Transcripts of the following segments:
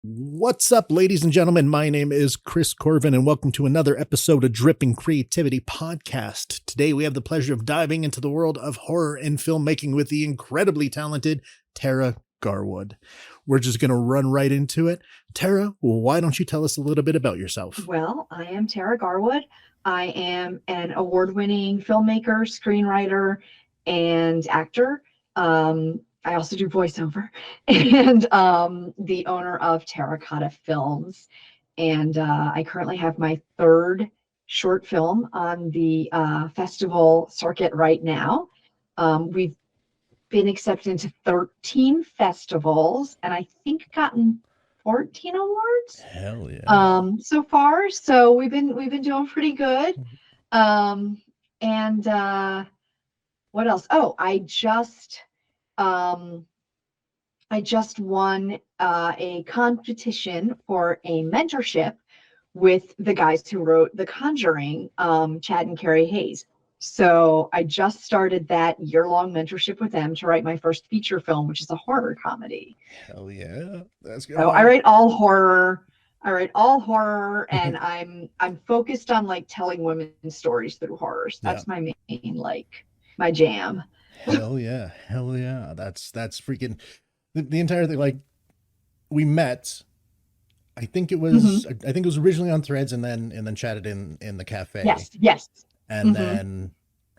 What's up, ladies and gentlemen? My name is Chris Corvin, and welcome to another episode of Dripping Creativity Podcast. Today, we have the pleasure of diving into the world of horror and filmmaking with the incredibly talented Tara Garwood. We're just going to run right into it. Tara, why don't you tell us a little bit about yourself? Well, I am Tara Garwood. I am an award-winning filmmaker, screenwriter, and actor. I also do voiceover and the owner of Tarakata Films. And I currently have my third short film on the festival circuit right now. We've been accepted into 13 festivals and I think gotten 14 awards. Hell yeah. So far. So we've been doing pretty good. And what else? Oh, I just won a competition for a mentorship with the guys who wrote The Conjuring, Chad and Carrie Hayes. So I just started that year-long mentorship with them to write my first feature film, which is a horror comedy. Hell yeah. That's good. So I write all horror. And I'm focused on like telling women's stories through horrors. That's my main, like, my jam. Hell yeah. Hell yeah. That's freaking the entire thing. Like, we met, I think it was originally on Threads and then chatted in the cafe. Yes. And then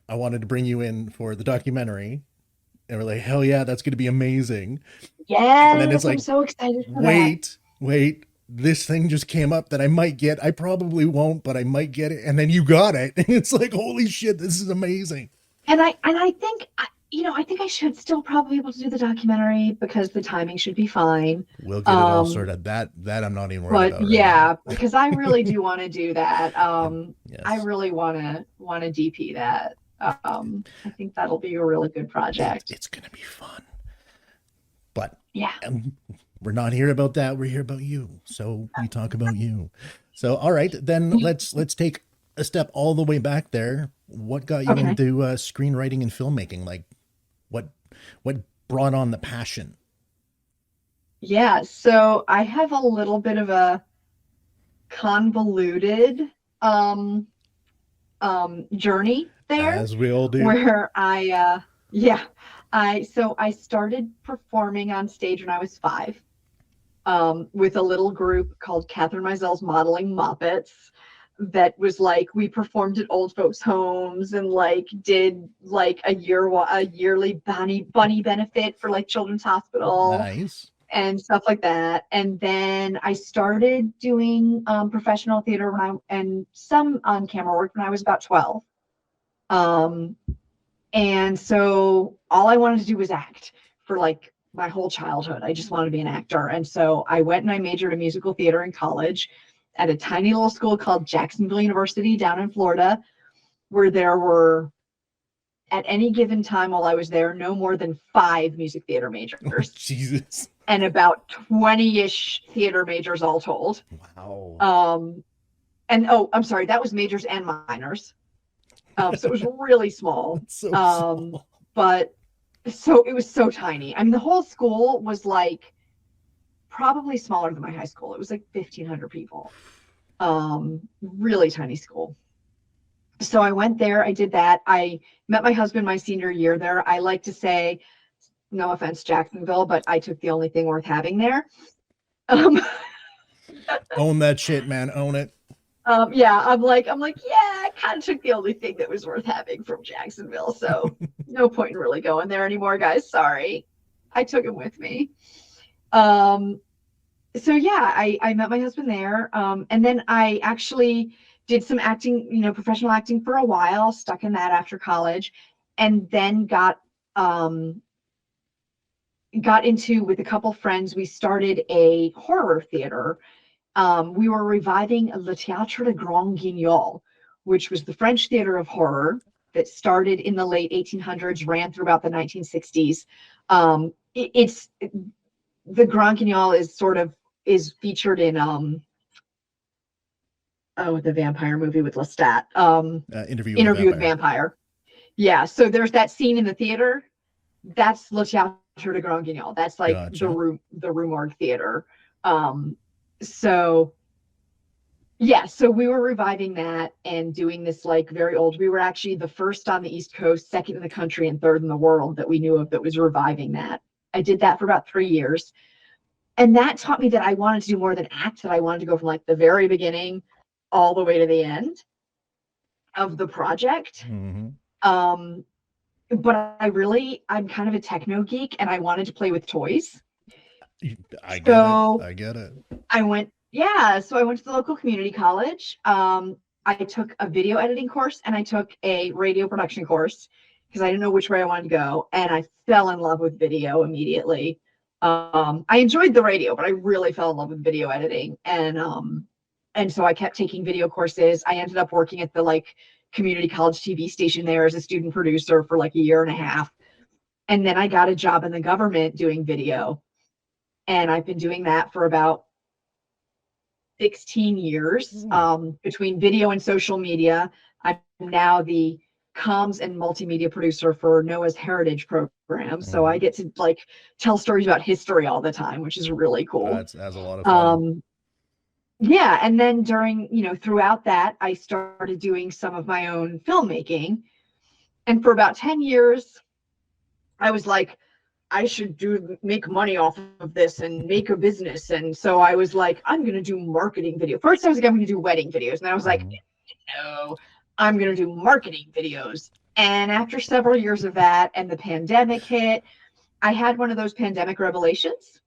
I wanted to bring you in for the documentary. And we're like, hell yeah, that's going to be amazing. Yes, and then it's like, I'm so excited for wait, this thing just came up that I might get. I probably won't, but I might get it. And then you got it. And it's like, holy shit, this is amazing. And I think, I think I should still probably be able to do the documentary because the timing should be fine. We'll get it all sorted. That I'm not even worried about. But yeah, because I really do want to do that. Yes. I really want to DP that. I think that'll be a really good project. It's gonna be fun. But yeah, we're not here about that. We're here about you. So we talk about you. So all right, then let's take a step all the way back there. What got you into screenwriting and filmmaking? Like, what brought on the passion? Yeah, so I have a little bit of a convoluted journey there, as we all do, where I started performing on stage when I was 5 with a little group called Catherine Meisel's Modeling Muppets. That was like, we performed at old folks' homes and like did like a yearly bunny benefit for like Children's Hospital. Nice. And stuff like that. And then I started doing professional theater and some on-camera work when I was about 12. And so all I wanted to do was act for like my whole childhood. I just wanted to be an actor. And so I went and I majored in musical theater in college at a tiny little school called Jacksonville University down in Florida, where there were, at any given time while I was there, no more than 5 music theater majors. Oh, Jesus. And about 20-ish theater majors all told. Wow. And I'm sorry, that was majors and minors. So it was really small. So small. But so it was so tiny. I mean, the whole school was like probably smaller than my high school. It was like 1,500 people. Really tiny school. So I went there, I did that. I met my husband my senior year there. I like to say, no offense, Jacksonville, but I took the only thing worth having there. Own that shit, man. Own it. Yeah, I'm like, yeah, I kind of took the only thing that was worth having from Jacksonville. So no point in really going there anymore, guys. Sorry. I took him with me. So yeah, I met my husband there. And then I actually did some acting, professional acting for a while, stuck in that after college, and then got into, with a couple friends, we started a horror theater. We were reviving Le Théâtre de Grand Guignol, which was the French theater of horror that started in the late 1800s, ran through about the 1960s. It's the Grand Guignol is featured in the vampire movie with Lestat. Interview with Vampire. Yeah, so there's that scene in the theater. That's Le Théâtre de Grand Guignol. That's like the Rue Morgue theater. Um, so yeah, so we were reviving that and doing this like very old. We were actually the first on the East Coast, second in the country, and third in the world that we knew of that was reviving that. I did that for about 3 years. And that taught me that I wanted to do more than act, that I wanted to go from like the very beginning all the way to the end of the project. Mm-hmm. Um, but I'm kind of a techno geek and I wanted to play with toys. I get it. So I get it. so I went to the local community college. I took a video editing course and I took a radio production course because I didn't know which way I wanted to go. And I fell in love with video immediately. I enjoyed the radio, but I really fell in love with video editing. And so I kept taking video courses. I ended up working at the like community college TV station there as a student producer for like a year and a half. And then I got a job in the government doing video. And I've been doing that for about 16 years, between video and social media. I'm now the comms and multimedia producer for NOAA's Heritage Program. So I get to like tell stories about history all the time, which is really cool. That's a lot of fun. Yeah. And then throughout that, I started doing some of my own filmmaking. And for about 10 years, I was like, I should make money off of this and make a business. And so I was like, I'm going to do marketing video. First, I was like, I'm going to do wedding videos. And I was like, no, I'm going to do marketing videos. And after several years of that and the pandemic hit, I had one of those pandemic revelations.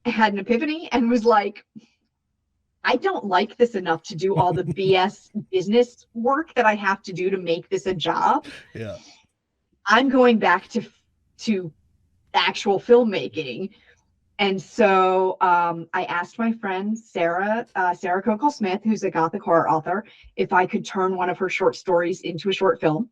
I had an epiphany and was like, I don't like this enough to do all the BS business work that I have to do to make this a job. Yeah. I'm going back to actual filmmaking. And so I asked my friend Sarah Coco Smith, who's a Gothic horror author, if I could turn one of her short stories into a short film.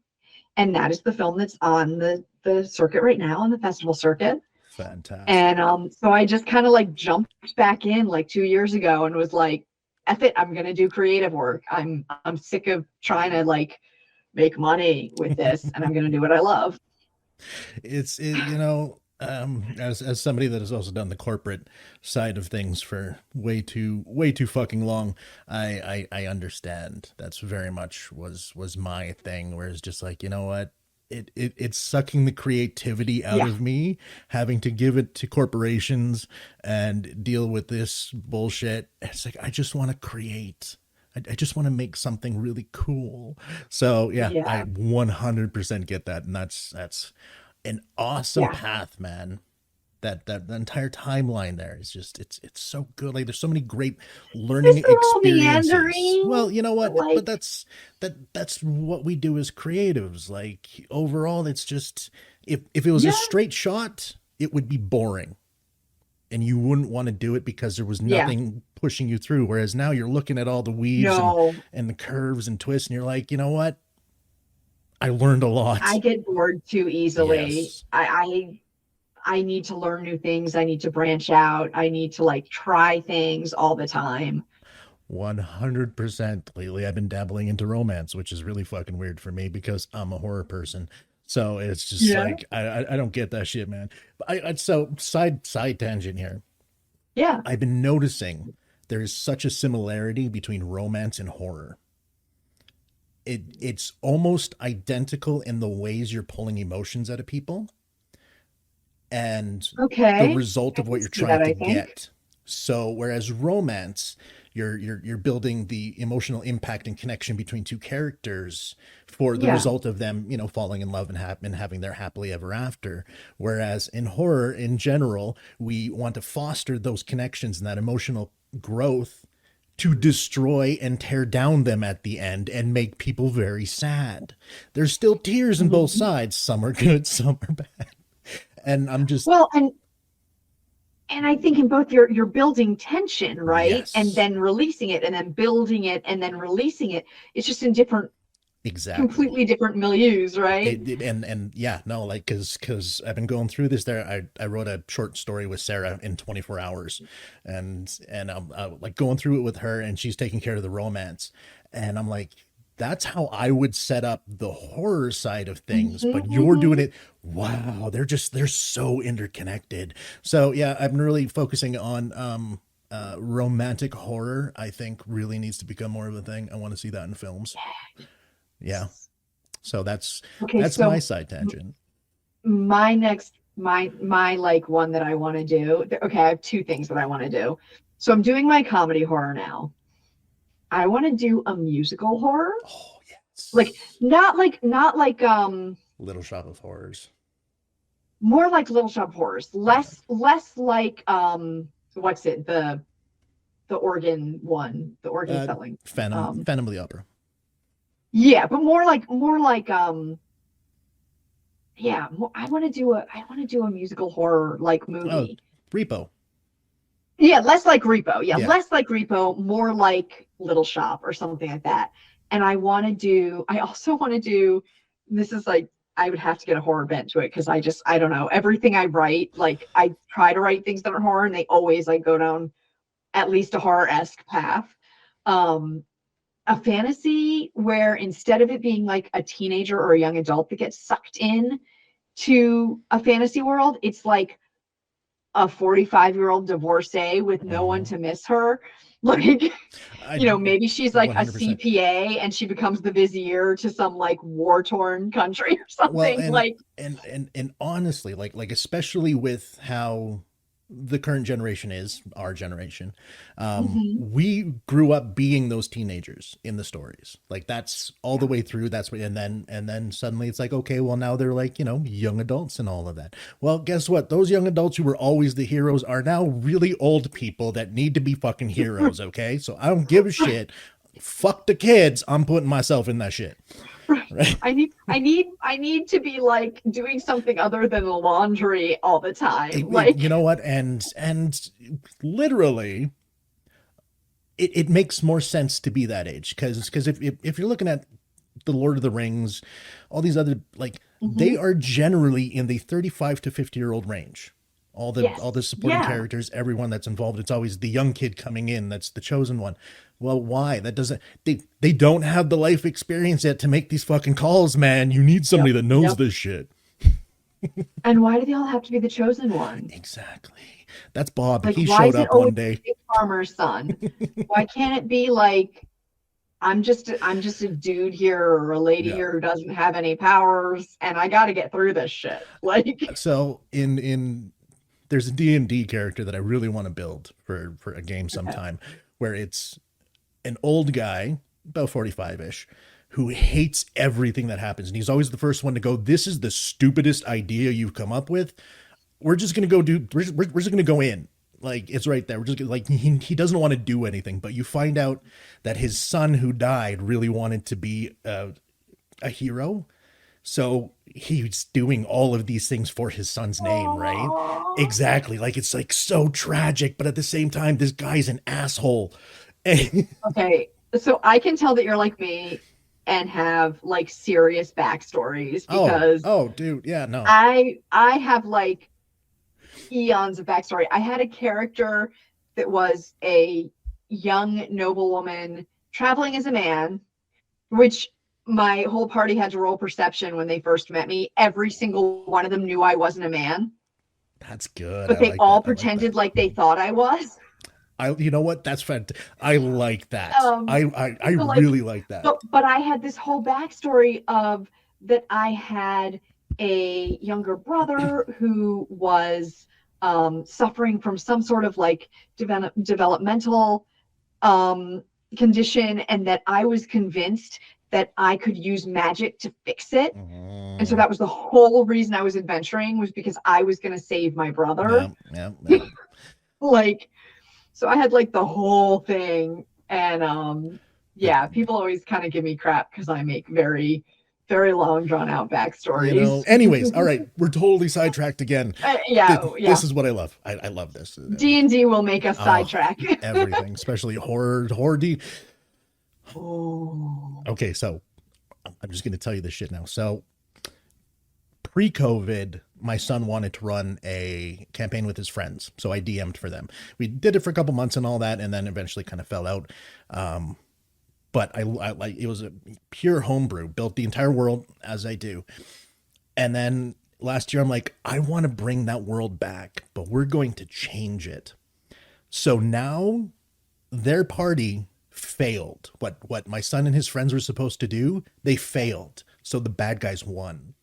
And that is the film that's on the circuit right now, on the festival circuit. Fantastic. And so I just kind of like jumped back in like 2 years ago and was like, F it, I'm gonna do creative work. I'm sick of trying to like make money with this, and I'm gonna do what I love. As somebody that has also done the corporate side of things for way too fucking long, I understand. That's very much was my thing, where it's just like, you know what, it's sucking the creativity out of me, having to give it to corporations and deal with this bullshit. It's like, I just want to create. I just want to make something really cool. So yeah, I 100% get that. And that's an awesome path, man. That the entire timeline there is just, it's so good. Like, there's so many great learning experiences. Meandering, well, you know what, but that's what we do as creatives. Like, overall, it's just, if it was a straight shot, it would be boring and you wouldn't want to do it because there was nothing pushing you through. Whereas now you're looking at all the weaves and the curves and twists, and you're like, you know what, I learned a lot. I get bored too easily. I need to learn new things. I need to branch out. I need to like try things all the time. 100%. Lately, I've been dabbling into romance, which is really fucking weird for me because I'm a horror person. So it's just like, I don't get that shit, man. But so side tangent here. Yeah. I've been noticing there is such a similarity between romance and horror. It's almost identical in the ways you're pulling emotions out of people and the result of what you're trying to get. So whereas romance, you're building the emotional impact and connection between two characters for the result of them, falling in love and having their happily ever after. Whereas in horror in general, we want to foster those connections and that emotional growth to destroy and tear down them at the end and make people very sad. There's still tears on both sides. Some are good, some are bad. And I'm just and I think in both you're building tension, right? Yes. And then releasing it and then building it and then releasing it. It's just in different completely different milieus, right? Because I've been going through this there. I wrote a short story with Sarah in 24 hours and I'm like going through it with her, and she's taking care of the romance. And I'm like, that's how I would set up the horror side of things, Mhm, but you're doing mhm. it. Wow. They're so interconnected. So yeah, I'm really focusing on, romantic horror. I think really needs to become more of a thing. I want to see that in films. Yeah. So Okay, that's my so side tangent. my next my like one that I want to do. Okay, I have two things that I want to do. So I'm doing my comedy horror now. I want to do a musical horror. Oh, Like yes. not like Little Shop of Horrors. more like Little Shop Horrors. Yeah. Less like what's it? The organ one, the organ Uh, selling. Phantom, Um Phantom of the Opera. yeah, but more like yeah, I want to do a musical horror like Oh, movie. Repo. Yeah, less like Repo. Yeah, Yeah. less like Repo, more like Little Shop or something like that. And I also want to do, this is like, I would have to get a horror bent to it because I don't know. Everything I write, like, I try to write things that are horror and they always like go down at least a horror-esque path. Um, a fantasy where instead of it being like a teenager or a young adult that gets sucked in to a fantasy world, it's like a 45-year-old divorcee with no one Mhm. to miss her. Like, I maybe she's like a 100%. CPA and she becomes the vizier to some like war-torn country or Well, something. Like, and honestly, like especially with how the current generation is, our generation, mhm. we grew up being those teenagers in the stories. Like that's all the Yeah. way through. That's what, and then suddenly it's like, okay, well now they're like, young adults and all of that. Well, guess what? Those young adults who were always the heroes are now really old people that need to be fucking heroes. Okay, so I don't give a shit. Fuck the kids. I'm putting myself in that shit. Right. Right. I need to be like doing something other than laundry all the time. You Like, know what? And literally, it makes more sense to be that age because if you're looking at the Lord of the Rings, all these other like they mhm. are generally in the 35 to 50-year-old range. All the Yes. supporting Yeah. characters, everyone that's involved, it's always the young kid coming in that's the chosen one. Well, why? That doesn't they don't have the life experience yet to make these fucking calls, man. You need somebody Yep. that knows Yep. this shit. And why do they all have to be the chosen one? Exactly. That's Bob. Like, He why showed is it up always one day. the big farmer's son? Why can't it be like I'm just a dude here or a lady Yeah. here who doesn't have any powers and I got to get through this shit. Like, So in there's a D&D character that I really want to build for a game okay. sometime where it's an old guy, about 45-ish, who hates everything that happens. And he's always the first one to go, this is the stupidest idea you've come up with. We're just going to we're just going to go in. Like, it's right there. We're just gonna, like, he doesn't want to do anything. But you find out that his son who died really wanted to be a hero. So he's doing all of these things for his son's name, right? Aww. Exactly. Like it's like so tragic, but at the same time, this guy's an asshole. Okay. So I can tell that you're like me and have like serious backstories because Oh, dude. Yeah, no. I have like eons of backstory. I had a character that was a young noblewoman traveling as a man, which my whole party had to roll perception when they first met me. Every single one of them knew I wasn't a man, That's good. but I they like that. all I like that. pretended like they thought I was. You know what? That's fantastic. I like that. Um, I so like, really like that. but I had this whole backstory of that I had a younger brother who was suffering from some sort of like developmental um, condition, and that I was convinced that I could use magic to fix it. And so Mm, that was the whole reason I was adventuring, was because I was going to save my brother. yeah, yeah, yeah. Like, so I had like the whole thing. And But yeah, people always kind of give me crap because I make very, very long, drawn out backstories. anyways, all right. We're totally sidetracked again. Yeah, This yeah. is what I love. I love this. D&D will make us Oh, sidetrack. everything, especially horror D. Oh. Okay, so I'm just going to tell you this shit now. So pre-COVID, my son wanted to run a campaign with his friends, so I DM'd for them. We did it for a couple months and all that, and then eventually kind of fell out. Um, but I like it was a pure homebrew, built the entire world as I do. And then last year I'm like, I want to bring that world back, but we're going to change it. So now their party failed. What my son and his friends were supposed to do, they failed. So the bad guys won.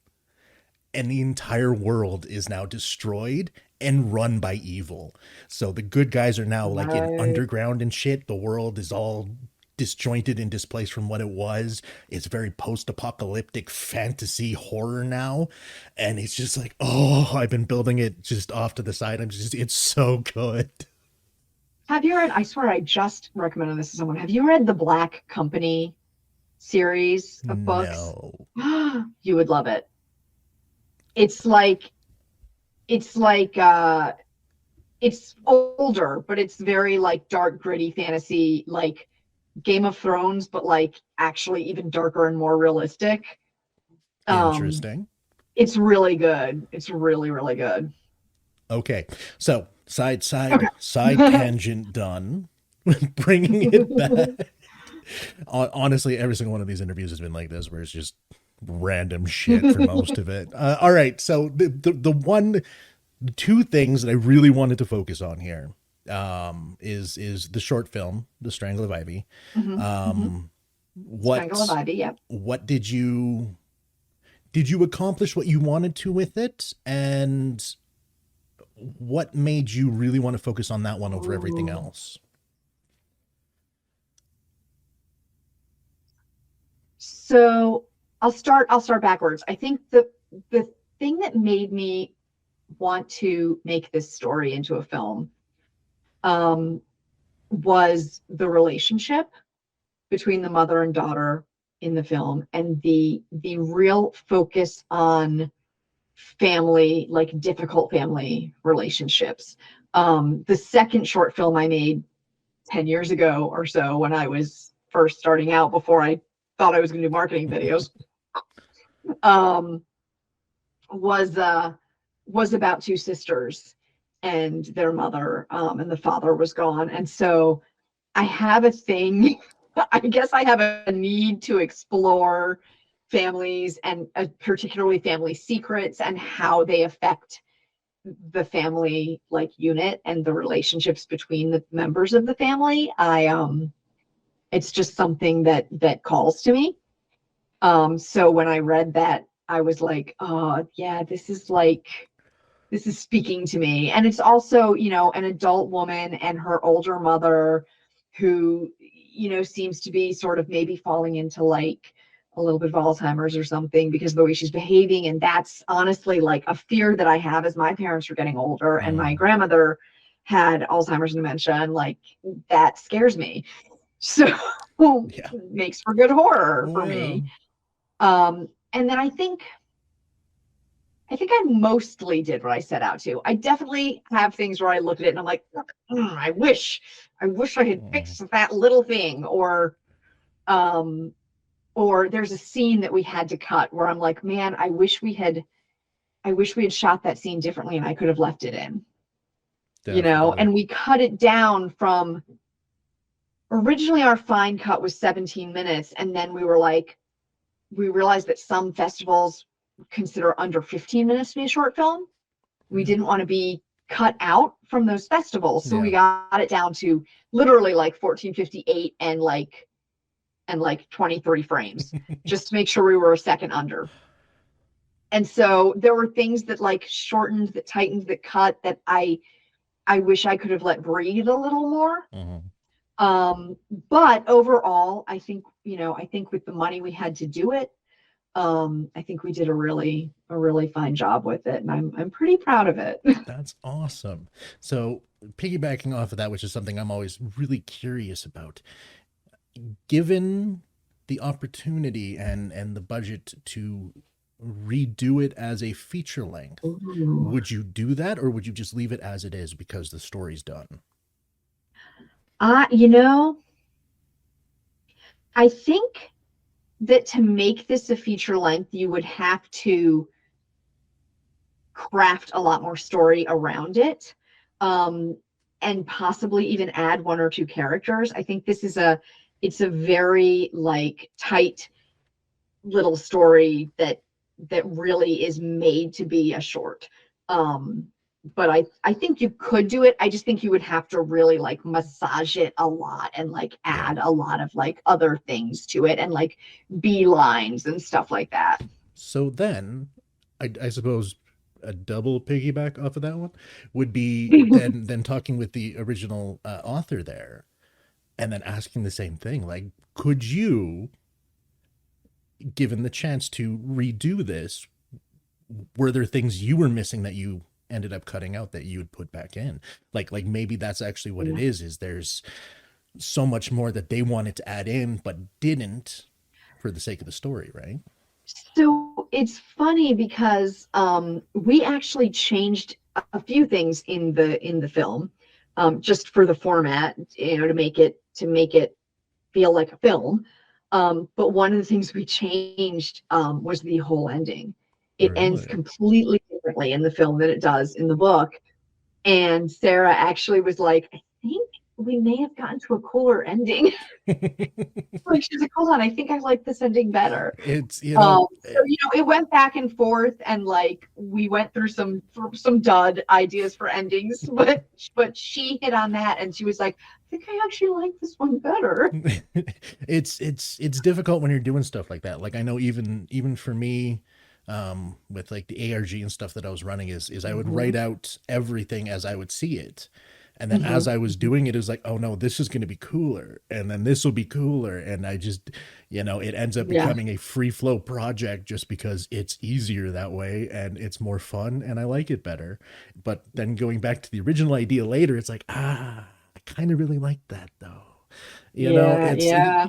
And the entire world is now destroyed and run by evil. So the good guys are now like in Right. underground and shit. The world is all disjointed and displaced from what it was. It's very post-apocalyptic fantasy horror now. And it's just like, oh, I've been building it just off to the side. It's so good. Have you read, I swear I just recommended this to someone. Have you read the Black Company series of books? No. You would love it. It's like, it's like, it's older, but it's very like dark, gritty fantasy, like Game of Thrones, but like actually even darker and more realistic. Um, Interesting. it's really good. It's really, really good. Okay. So side Okay. tangent done. Bringing it back. Honestly, every single one of these interviews has been like this, where it's just random shit for most of it. All right. So the two things that I really wanted to focus on here is the short film, The Strangle of Ivy. Mhm, mhm. Um, Strangle of what Ivy, yep. what did you accomplish what you wanted to with it, and what made you really want to focus on that one over everything Ooh. else? So I'll start backwards. I think the thing that made me want to make this story into a film um, was the relationship between the mother and daughter in the film, and the real focus on family, like difficult family relationships. The second short film I made 10 years ago or so, when I was first starting out, before I thought I was going to do marketing videos, um, was was about two sisters and their mother, and the father was gone. And so I have a thing, I guess I have a need to explore families, and particularly family secrets and how they affect the family like unit and the relationships between the members of the family. It's just something that calls to me. So when I read that, I was like, oh yeah, this is speaking to me. And it's also, an adult woman and her older mother who, seems to be sort of maybe falling into like a little bit of Alzheimer's or something because of the way she's behaving. And that's honestly like a fear that I have as my parents are getting older and my Mm, grandmother had Alzheimer's and dementia, and like that scares me. So yeah. makes for good horror for Well, me. And then I think I mostly did what I set out to. I definitely have things where I look at it and I'm like, I wish I had mm, fixed that little thing, um, or there's a scene that we had to cut where I'm like, man, I wish we had shot that scene differently and I could have left it in, definitely. and we cut it down from originally our fine cut was 17 minutes. And then we realized that some festivals consider under 15 minutes to be a short film. We Yeah. didn't want to be cut out from those festivals. So we Yeah. got it down to literally like 14:58 and like 20-30 frames just to make sure we were a second under. And so there were things that like shortened, that tightened, that cut, that I wish I could have let breathe a little more. Mhm. Um, but overall, I think with the money we had to do it, I think we did a really fine job with it, and I'm pretty proud of it. That's awesome. So, piggybacking off of that, which is something I'm always really curious about, given the opportunity and the budget to redo it as a feature length, Ooh. would you do that, or would you just leave it as it is because the story's done? Uh, you know, I think that to make this a feature length, you would have to craft a lot more story around it, um, and possibly even add one or two characters. I think this is it's a very like tight little story that really is made to be a short. But I think you could do it. I just think you would have to really like massage it a lot and like Yeah. add a lot of like other things to it and like B lines and stuff like that. So then, I suppose a double piggyback off of that one would be then talking with the original author there, and then asking the same thing. Like, could you, given the chance to redo this, were there things you were missing that you ended up cutting out that you would put back in? Like maybe that's actually what it is there's so much more that they wanted to add in but didn't for the sake of the story, right? So it's funny because we actually changed a few things in the film, just for the format, to make it feel like a film. But one of the things we changed was the whole ending. It ends Really? completely differently in the film than it does in the book. And Sarah actually was like, I think we may have gotten to a cooler ending. Like she's like, hold on, I think I like this ending better. It's, So it went back and forth, and like we went through some dud ideas for endings, but she hit on that, and she was like, I think I actually like this one better. it's difficult when you're doing stuff like that. Like I know even for me, with like the ARG and stuff that I was running is I would Mm-hmm. write out everything as I would see it. And then as Mm-hmm. I was doing it, it was like, oh no, this is going to be cooler. And then this will be cooler. And I just, it ends up Yeah. becoming a free flow project just because it's easier that way and it's more fun and I like it better. But then going back to the original idea later, it's like, I kind of really like that though. Yeah. It's Yeah.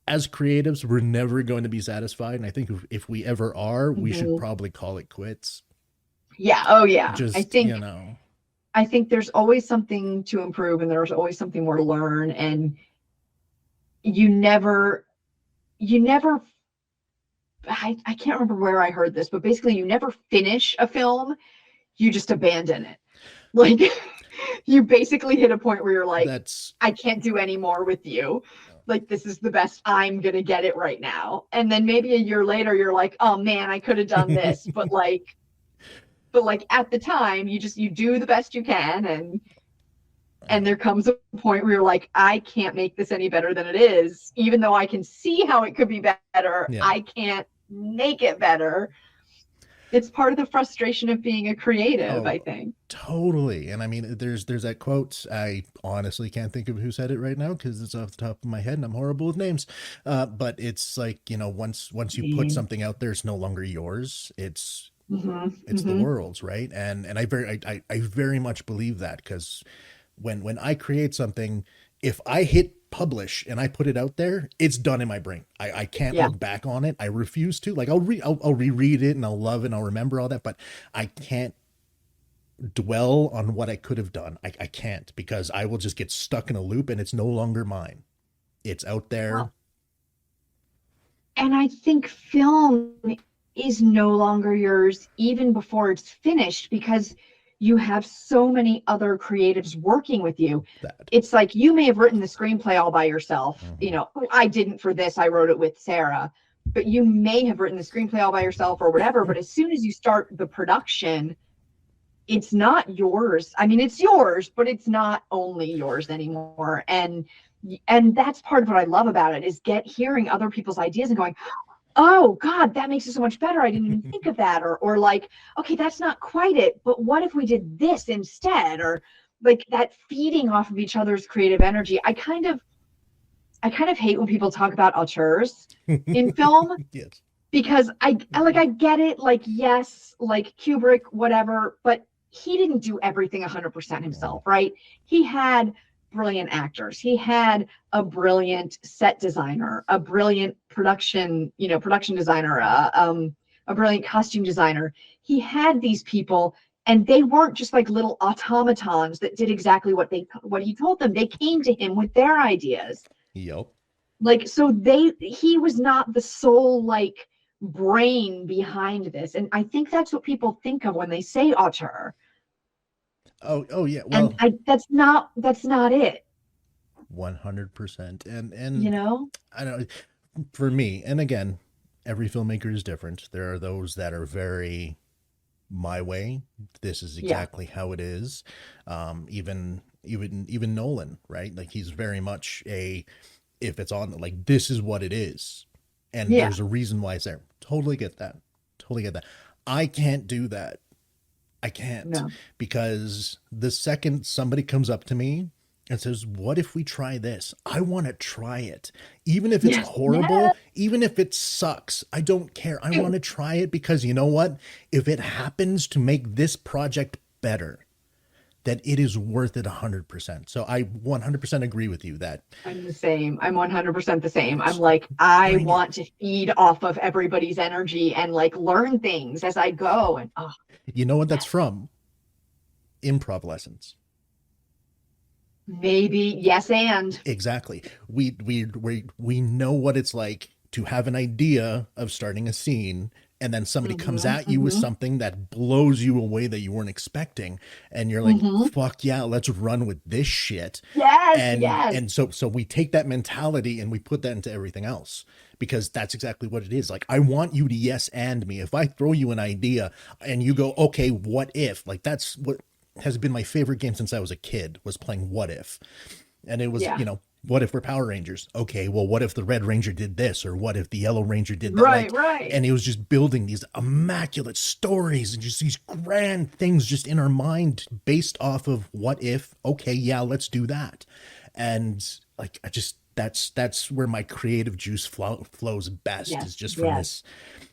as creatives, we're never going to be satisfied. And I think if we ever are, we should Mm-hmm. probably call it quits. Yeah. Oh yeah. I Just, think I think there's always something to improve, and there's always something more to learn, and you never you never I can't remember where I heard this, but basically you never finish a film, you just abandon it. Like you basically hit a point where you're like, that's, I can't do any more with you. Like this is the best I'm gonna get it right now. And then maybe a year later you're like, oh man, I could have done this. But like at the time you do the best you can, and there comes a point where you're like, I can't make this any better than it is. Even though I can see how it could be better, yeah. I can't make it better. It's part of the frustration of being a creative, Oh, I think. totally. And I mean, there's that quote. I honestly can't think of who said it right now because it's off the top of my head, and I'm horrible with names. But it's like once you put something out there, it's no longer yours. Mm-hmm, It's the mm-hmm. world's, right? And I very much believe that because when I create something, if I hit publish and I put it out there, it's done in my brain. I can't Yeah. look back on it. I refuse to. Like I'll reread it and I'll love it and I'll remember all that, but I can't dwell on what I could have done. I can't because I will just get stuck in a loop and it's no longer mine. It's out there. Well, and I think film is no longer yours even before it's finished because you have so many other creatives working with you. That. It's like you may have written the screenplay all by yourself. Mm-hmm. I didn't for this, I wrote it with Sarah, but you may have written the screenplay all by yourself or whatever. But as soon as you start the production, it's not yours. I mean, it's yours, but it's not only yours anymore. And that's part of what I love about it is hearing other people's ideas and going, oh God, that makes it so much better. I didn't even think of that. Or like, okay, that's not quite it, but what if we did this instead? Or like that feeding off of each other's creative energy. I kind of hate when people talk about auteurs in film Yes. because I get it, like yes, like Kubrick, whatever, but he didn't do everything 100% himself, right? He had brilliant actors, he had a brilliant set designer, a brilliant production designer, a brilliant costume designer. He had these people, and they weren't just like little automatons that did exactly what he told them. They came to him with their ideas, Yep. like so he was not the sole like brain behind this, and I think that's what people think of when they say auteur. Oh yeah. And Well, that's not it. 100%. you And know? I don't, for me, and again, every filmmaker is different. There are those that are very my way. This is Yeah. exactly how it is. Even Nolan, right? Like he's very much a, if it's on, like this is what it is, and Yeah. there's a reason why it's there. Totally get that. Totally get that. I can't do that. I can't, No. because the second somebody comes up to me and says, "What if we try this?" I want to try it. Even if it's Yes. Yeah. horrible, even if it sucks, I don't care. I want to try it because you know what? If it happens to make this project better, then it is worth it 100%. So I 100% agree with you that I'm the same. I'm 100% the same. I'm just like, I bring it. want to feed off of everybody's energy and like learn things as I go. And oh, You know what that's from? Improv lessons. maybe yes, and Exactly. We know what it's like to have an idea of starting a scene, and then somebody comes hmm at you with something that blows you away that you weren't expecting, and you're like, hmm fuck yeah, let's run with this shit. yes, and yes, and so we take that mentality and we put that into everything else, because that's exactly what it is. Like, I want you to yes and me. If I throw you an idea and you go, okay, what if, like, that's what has been my favorite game since I was a kid, was playing what if. And it was, yeah, what if we're Power Rangers? Okay, well, what if the Red Ranger did this, or what if the Yellow Ranger did that? right, Like, right. and it was just building these immaculate stories and just these grand things just in our mind based off of what if. Okay, yeah, let's do that. And like, I just, that's where my creative juice flows best, is Yes, just from yes.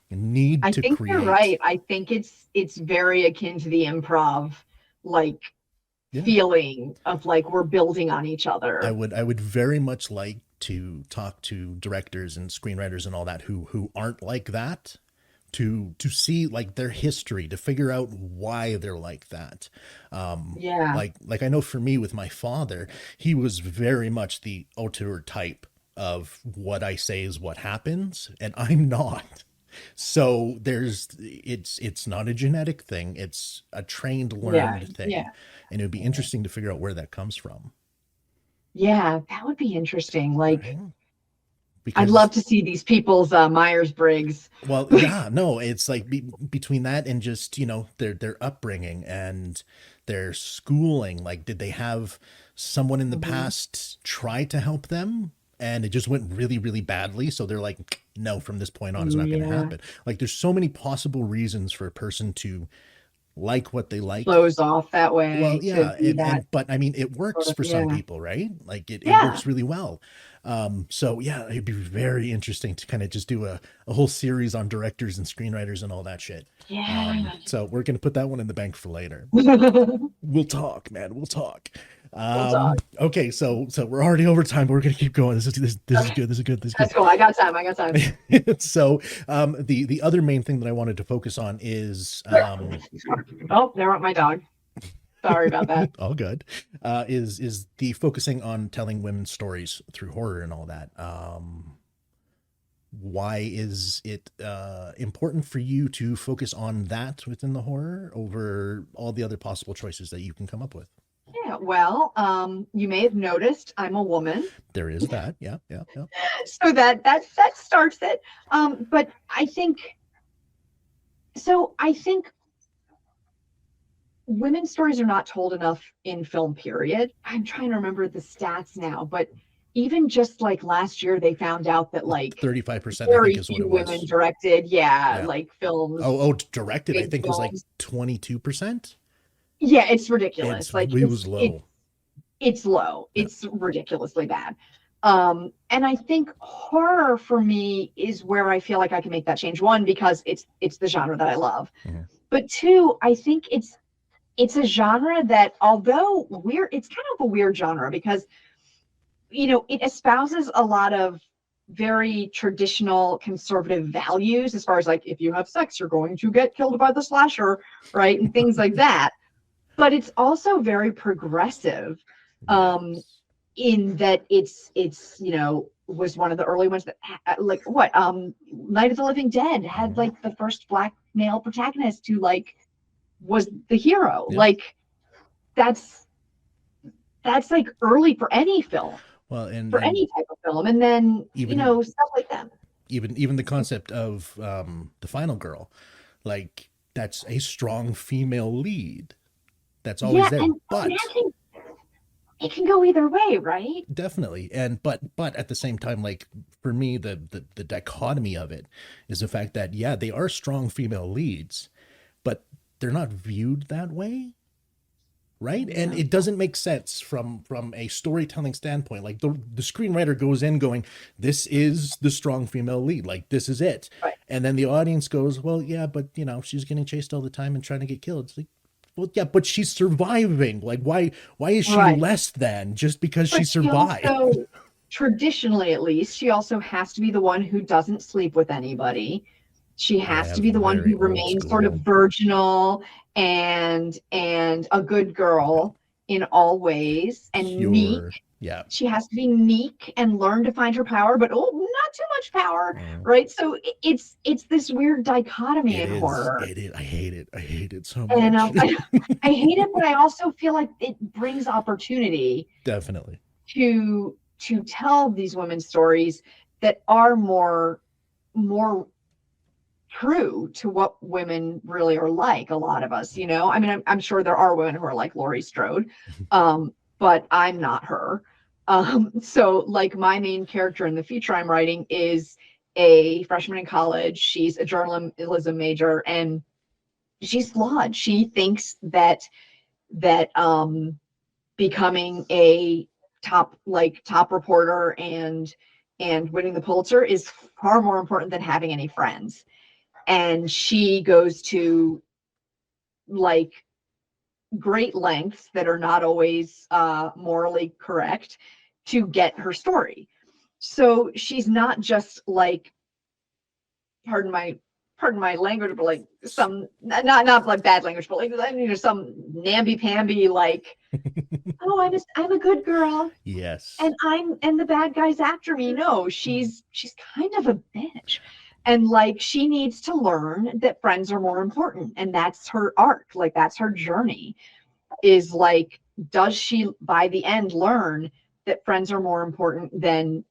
this need I to think you're create. right. I think it's very akin to the improv, like Yeah. feeling of like we're building on each other. I would very much like to talk to directors and screenwriters and all that who aren't like that, to see like their history, to figure out why they're like that. Yeah. Like I know for me with my father, he was very much the auteur type of what I say is what happens, and I'm not. So it's not a genetic thing, it's a trained, Yeah. learned thing. Yeah. And it would be interesting to figure out where that comes from. Yeah, that would be interesting. Like, Right. I'd Because, love to see these people's Myers-Briggs. well, yeah, no, it's like between that and just, their upbringing and their schooling. Like, did they have someone in the Mhm. past try to help them and it just went really, really badly? So they're like, no, from this point on, it's not going to Yeah. happen. Like, there's so many possible reasons for a person to like what they like. Flows off that Well, way to yeah, be that but I mean, it sort works of, for some yeah. people, right? Like it Yeah. works really well. So yeah, it'd be very interesting to kind of just do a whole series on directors and screenwriters and all that shit. Yeah. So we're gonna put that one in the bank for later. We'll We'll talk, man. We'll talk. talk. Okay, so we're already over time, but we're gonna keep going. This is Okay. good. This is good. This is That's cool. I got time. I got time. good. So the other main thing that I wanted to focus on is Oh, there went my dog. Sorry about that. all good, is the focusing on telling women's stories through horror and all that. Why is it important for you to focus on that within the horror over all the other possible choices that you can come up with? Yeah, well, you may have noticed I'm a woman. There is that. Yeah, yeah, yeah. So that starts it. But I think so. I think women's stories are not told enough in film, period. I'm trying to remember the stats now, but even just like last year, they found out that like 35%, I think, very is what few it women was. directed, yeah, Yeah. like films, Oh, directed, I big think, was like films. 22%. Yeah, it's ridiculous. Like It was low. it's low. Yeah. It's ridiculously bad. And I think horror for me is where I feel like I can make that change. One, because it's the genre that I love. Mhm. But two, I think it's a genre that, although weird, it's kind of a weird genre because it espouses a lot of very traditional conservative values as far as like, if you have sex, you're going to get killed by the slasher, right? And things like that. But it's also very progressive, Yes. in that it's was one of the early ones that like what Night of the Living Dead had Mhm. like the first black male protagonist who like was the hero. Yeah. Like that's like early for any film. Well, for and any type of film. And then, even stuff like that. even the concept of the final girl, like that's a strong female lead that's always Yeah, there. and But acting, it can go either way, right? definitely, and but at the same time, like for me, the dichotomy of it is the fact that yeah, they are strong female leads, but they're not viewed that way, right? And Yeah. it doesn't make sense from a storytelling standpoint. Like the screenwriter goes in going, this is the strong female lead, like this is it. Right. And then the audience goes, well, yeah, but she's getting chased all the time and trying to get killed. It's like, well, yeah, but she's surviving. Like why is she Right. less than just because she But she survived? also, traditionally at least, she also has to be the one who doesn't sleep with anybody. She has Yeah, to be the one very who old remains sort of school. virginal and a good girl in all ways, and meek. Pure. Yeah. She has to be meek and learn to find her power, but not too much power, Mm. right? So it's this weird dichotomy It in is. horror. It is. I hate it. I hate it so And much. I hate it, but I also feel like it brings opportunity Definitely. to tell these women's stories that are more true to what women really are like. A lot of us, I mean, I'm sure there are women who are like Laurie Strode, but I'm not her. So like my main character in the feature I'm writing is a freshman in college. She's a journalism major, and she's flawed. She thinks that becoming a top reporter and winning the Pulitzer is far more important than having any friends. And she goes to like great lengths that are not always morally correct to get her story. So she's not just like, pardon my language, but like some not like bad language, but like some namby-pamby like, oh, I'm a good girl. Yes. And the bad guy's after me. No, she's kind of a bitch. And like she needs to learn that friends are more important. And that's her arc. Like that's her journey. Is like, does she by the end learn that friends are more important than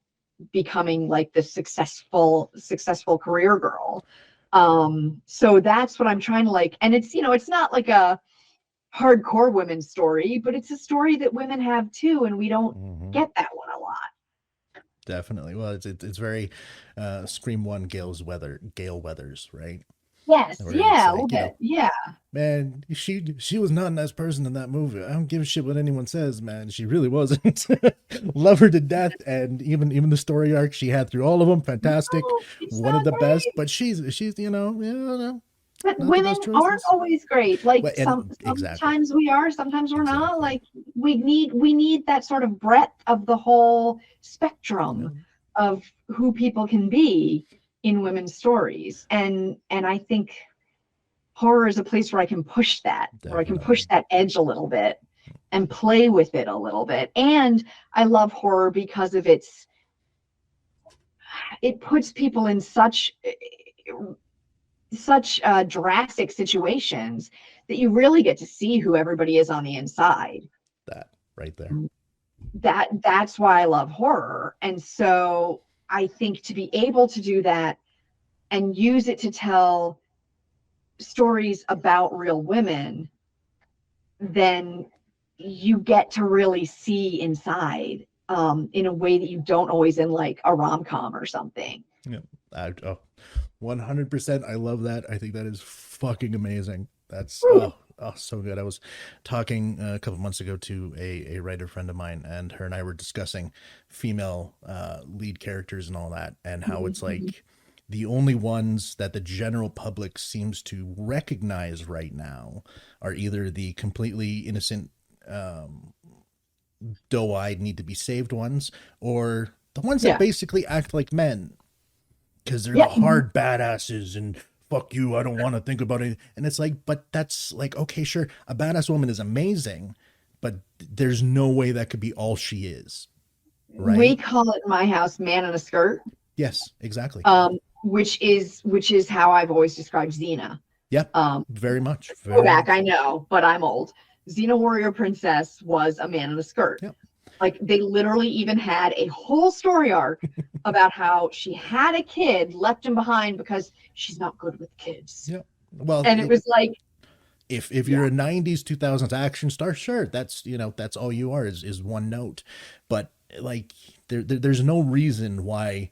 becoming like the successful career girl? So that's what I'm trying to like, and it's not like a hardcore women's story, but it's a story that women have too, and we don't get that one a lot. Definitely. Well, it's very Scream One Gale Weathers, right? Yes, Where it's yeah, a little like, bit, yeah. man, she was not a nice person in that movie. I don't give a shit what anyone says, man. She really wasn't. Love her to death, and even the story arc she had through all of them, fantastic. No, it's One of not the best. great. But she's But not the women best aren't choices. always great. Like Well, and exactly, sometimes we are, sometimes we're not. exactly. Like we need that sort of breadth of the whole Yeah, spectrum of who people can be in women's stories. And I think horror is a place where I can push that, where I can push definitely. that edge a little bit and play with it a little bit. And I love horror because of it puts people in such drastic situations that you really get to see who everybody is on the inside. That right there. That's why I love horror. And so I think to be able to do that and use it to tell stories about real women, then you get to really see inside in a way that you don't always in like a rom-com or something. Yeah. 100%. I love that. I think that is fucking amazing. That's so good. I was talking a couple months ago to a writer friend of mine, and her and I were discussing female lead characters and all that, and how it's like the only ones that the general public seems to recognize right now are either the completely innocent, doe-eyed, need to be saved ones, or the ones that Yeah. basically act like men because they're Yeah. the hard badasses and fuck you, I don't want to think about it. And it's like, but that's like, okay, sure, a badass woman is amazing, but there's no way that could be all she is, right? We call it in my house man in a skirt. Yes, exactly. Which is how I've always described Xena. Yep. Very much. Go back, I know, but I'm old. Xena Warrior Princess was a man in a skirt. Yep. Like they literally even had a whole story arc about how she had a kid, left him behind because she's not good with kids. Yeah. Well, And it was like, if you're a 90s 2000s action star, sure, that's, you know, that's all you are is one note. But like there's no reason why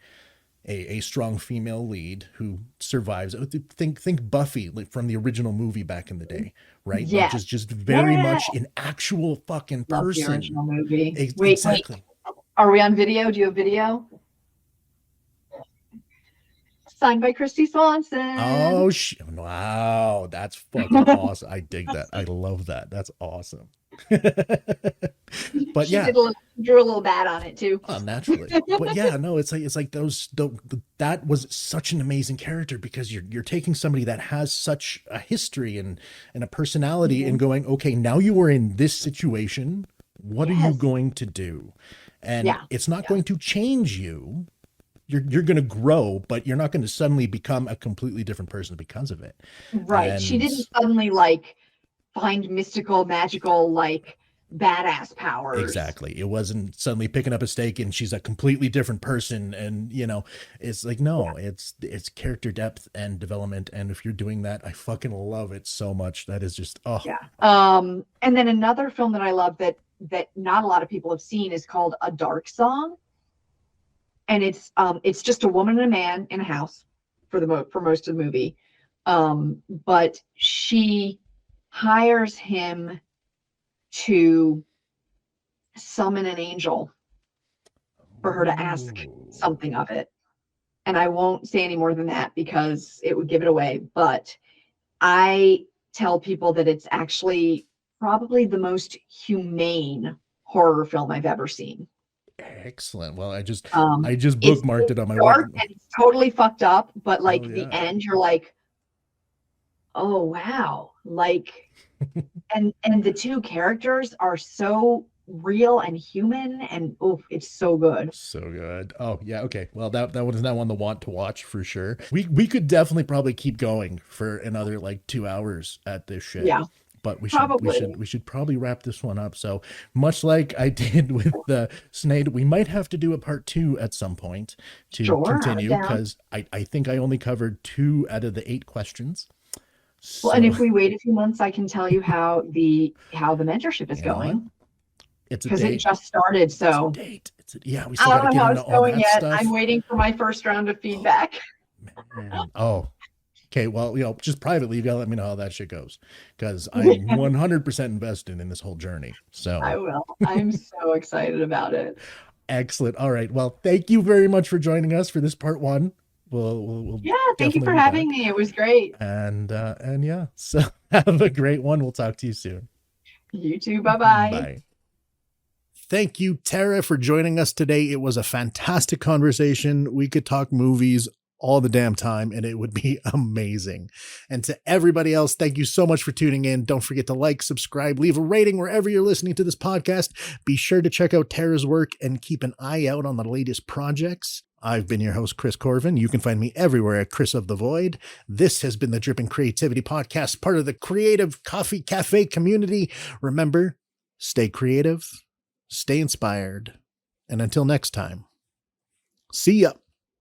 a strong female lead who survives, think Buffy, like from the original movie back in the day, right? Like yes, just very much an actual fucking love the person. original movie. Exactly. Wait, are we on video? Do you have video? Signed by Christy Swanson. Oh, wow. That's fucking awesome. I dig that. I love that. That's awesome. But she yeah, drew a little bad on it too. naturally. But yeah, no, it's like that was such an amazing character, because you're taking somebody that has such a history and a personality and going, okay, now you are in this situation. What are you going to do? And it's not going to change you. You're going to grow, but you're not going to suddenly become a completely different person because of it. Right. And she didn't suddenly like find mystical, magical, like badass powers. exactly. It wasn't suddenly picking up a stake and she's a completely different person. And, you know, it's like, no, it's character depth and development. And if you're doing that, I fucking love it so much. That is just, oh. Yeah. And then another film that I love that not a lot of people have seen is called A Dark Song. And it's just a woman and a man in a house for most of the movie. But she hires him to summon an angel for her to ask something of it. And I won't say any more than that because it would give it away. But I tell people that it's actually probably the most humane horror film I've ever seen. Excellent. Well, I just bookmarked it on my dark web. and it's totally fucked up, but like the end, you're like, oh wow, like, and the two characters are so real and human, and oh, it's so good. So good. Oh yeah. Okay. Well, that one is now on the want to watch for sure. We could definitely probably keep going for another like 2 hours at this shit. Yeah. But we should probably wrap this one up. So much like I did with the Snade, we might have to do a part 2 at some point to continue, because I think I only covered 2 out of the 8 questions. So, well, and if we wait a few months, I can tell you how the mentorship is going. It's because it just started. So it's a date. We I still don't know how get it's going yet. Stuff. I'm waiting for my first round of feedback. Oh. Okay, well, you know, just privately, you gotta let me know how that shit goes, because I'm 100% invested in this whole journey. So I will. I'm so excited about it. Excellent. All right. Well, thank you very much for joining us for this part 1. We'll thank you for having me. It was great. And yeah, so have a great one. We'll talk to you soon. You too. Bye-bye. Bye. Thank you, Tara, for joining us today. It was a fantastic conversation. We could talk movies all the damn time, and it would be amazing. And to everybody else, thank you so much for tuning in. Don't forget to like, subscribe, leave a rating wherever you're listening to this podcast. Be sure to check out Tara's work and keep an eye out on the latest projects. I've been your host, Chris Corvin. You can find me everywhere at Chris of the Void. This has been the Dripping Creativity Podcast, part of the Creative Coffee Cafe community. Remember, stay creative, stay inspired, and until next time, see ya.